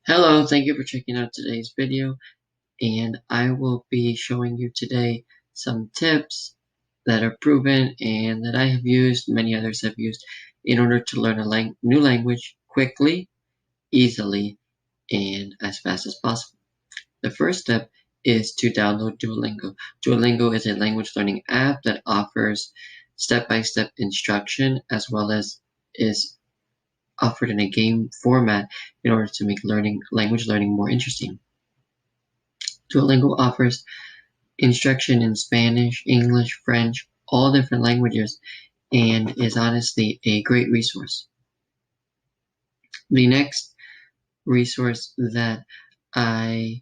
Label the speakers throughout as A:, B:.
A: Hello, thank you for checking out today's video, and I will be showing you today some tips that are proven and that I have used, many others have used, in order to learn a new language quickly, easily, and as fast as possible. The first step is to download Duolingo. Duolingo is a language learning app that offers step-by-step instruction as well as is offered in a game format in order to make language learning more interesting. Duolingo offers instruction in Spanish, English, French, all different languages, and is honestly a great resource. The next resource that I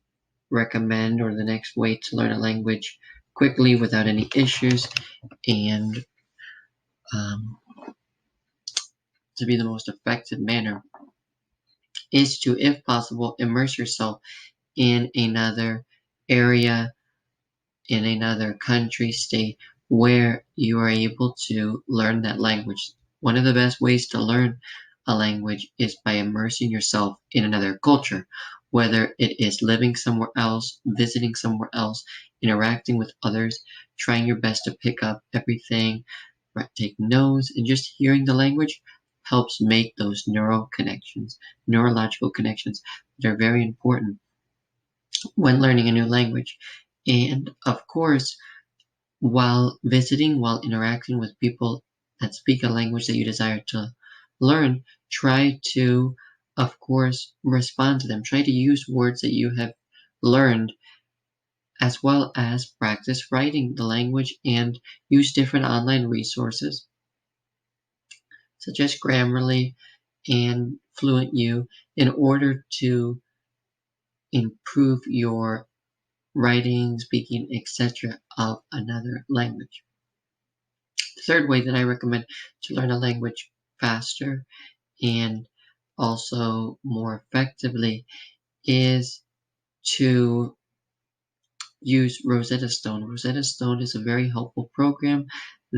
A: recommend, or the next way to learn a language quickly without any issues and um, to be the most effective manner, is to, if possible, immerse yourself in another area, in another country, state, where you are able to learn that language. One of the best ways to learn a language is by immersing yourself in another culture, whether it is living somewhere else, visiting somewhere else, interacting with others, trying your best to pick up everything, right, take notes, and just hearing the language helps make those neurological connections that are very important when learning a new language. And of course, while interacting with people that speak a language that you desire to learn, try to, of course, respond to them. Try to use words that you have learned, as well as practice writing the language and use different online resources such as Grammarly and Fluent U in order to improve your writing, speaking, etc. of another language. The third way that I recommend to learn a language faster and also more effectively is to use Rosetta Stone. Rosetta Stone is a very helpful program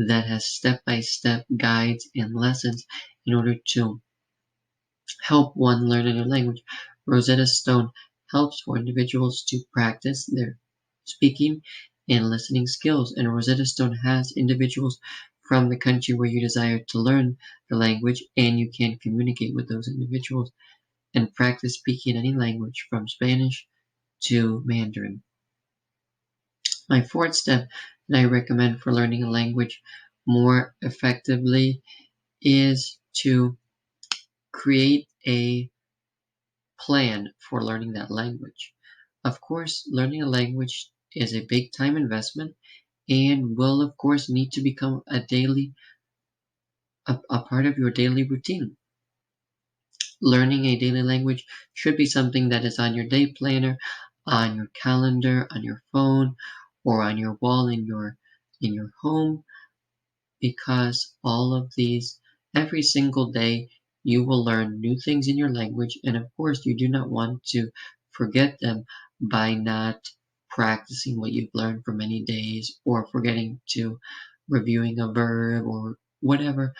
A: that has step-by-step guides and lessons in order to help one learn a new language. Rosetta Stone helps for individuals to practice their speaking and listening skills, and Rosetta Stone has individuals from the country where you desire to learn the language, and you can communicate with those individuals and practice speaking any language from Spanish to Mandarin. My fourth step that I recommend for learning a language more effectively is to create a plan for learning that language. Of course, learning a language is a big time investment and will of course need to become a part of your daily routine. Learning a daily language should be something that is on your day planner, on your calendar, on your phone, or on your wall in your home, because all of these, every single day, you will learn new things in your language, and of course, you do not want to forget them by not practicing what you've learned for many days or forgetting to reviewing a verb or whatever.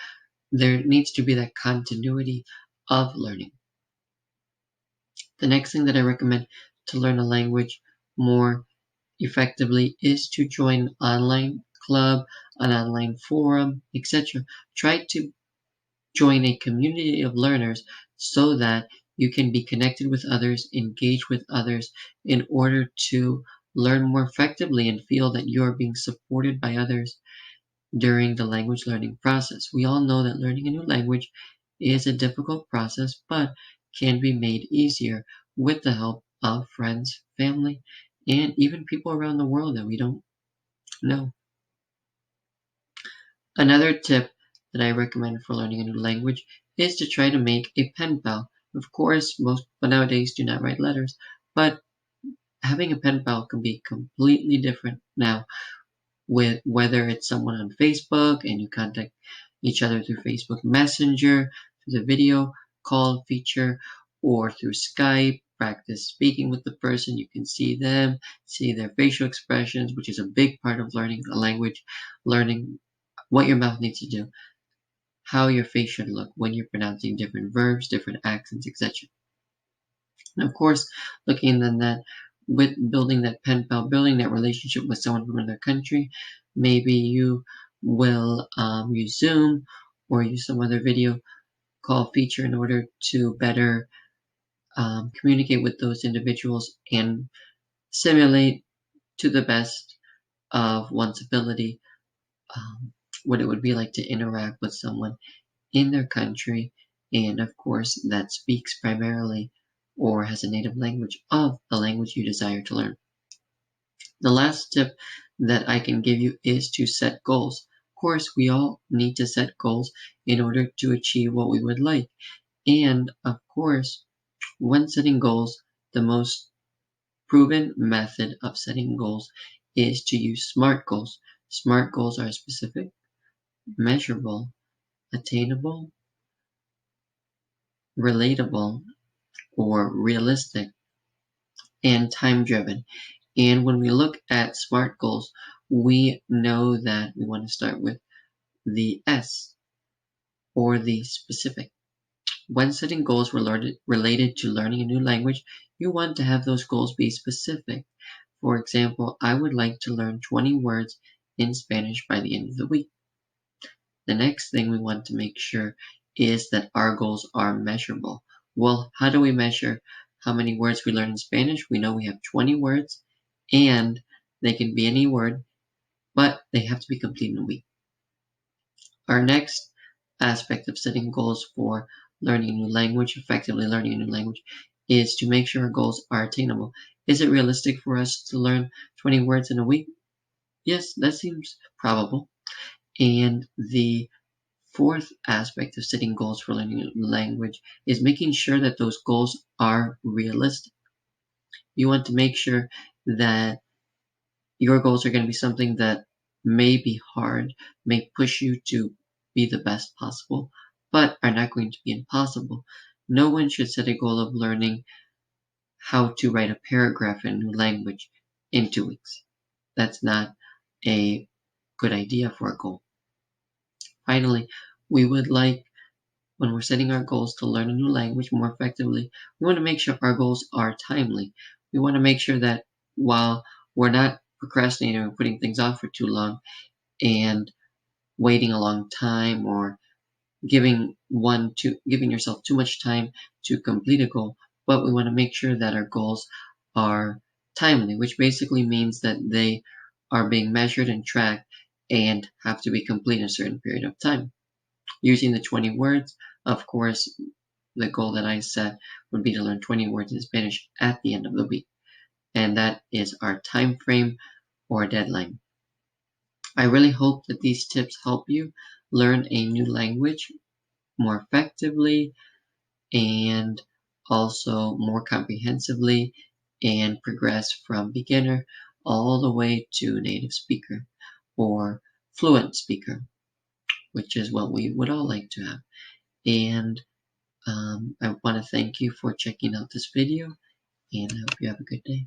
A: There needs to be that continuity of learning. The next thing that I recommend to learn a language more effectively is to join an online club, an online forum, etc. Try to join a community of learners so that you can be connected with others, engage with others in order to learn more effectively and feel that you are being supported by others during the language learning process. We all know that learning a new language is a difficult process, but can be made easier with the help of friends, family, and even people around the world that we don't know. Another tip that I recommend for learning a new language is to try to make a pen pal. Of course, most people nowadays do not write letters, but having a pen pal can be completely different now, with whether it's someone on Facebook and you contact each other through Facebook Messenger, through the video call feature, or through Skype. Practice speaking with the person. You can see them, see their facial expressions, which is a big part of learning a language, learning what your mouth needs to do, how your face should look when you're pronouncing different verbs, different accents, etc. And of course, looking then that with building that Penpal, building that relationship with someone from another country, maybe you will use Zoom or use some other video call feature in order to better communicate with those individuals and simulate to the best of one's ability what it would be like to interact with someone in their country, and of course that speaks primarily or has a native language of the language you desire to learn. The last tip that I can give you is to set goals. Of course, we all need to set goals in order to achieve what we would like. And of course, when setting goals, the most proven method of setting goals is to use SMART goals. SMART goals are specific, measurable, attainable, relatable, or realistic, and time-driven. And when we look at SMART goals, we know that we want to start with the S, or the specific. When setting goals related to learning a new language, you want to have those goals be specific. For example, I would like to learn 20 words in Spanish by the end of the week. The next thing we want to make sure is that our goals are measurable. Well, how do we measure how many words we learn in Spanish? We know we have 20 words, and they can be any word, but they have to be complete in a week. Our next aspect of setting goals for learning a new language, effectively learning a new language, is to make sure our goals are attainable. Is it realistic for us to learn 20 words in a week? Yes, that seems probable. And the fourth aspect of setting goals for learning a new language is making sure that those goals are realistic. You want to make sure that your goals are going to be something that may be hard, may push you to be the best possible, but are not going to be impossible. No one should set a goal of learning how to write a paragraph in a new language in 2 weeks. That's not a good idea for a goal. Finally, we would like, when we're setting our goals to learn a new language more effectively, we want to make sure our goals are timely. We want to make sure that while we're not procrastinating or putting things off for too long and waiting a long time or giving yourself too much time to complete a goal, but we want to make sure that our goals are timely, which basically means that they are being measured and tracked and have to be complete in a certain period of time. Using the 20 words, of course, the goal that I set would be to learn 20 words in Spanish at the end of the week. And that is our time frame or deadline. I really hope that these tips help you learn a new language more effectively and also more comprehensively and progress from beginner all the way to native speaker or fluent speaker, which is what we would all like to have. And I want to thank you for checking out this video, and I hope you have a good day.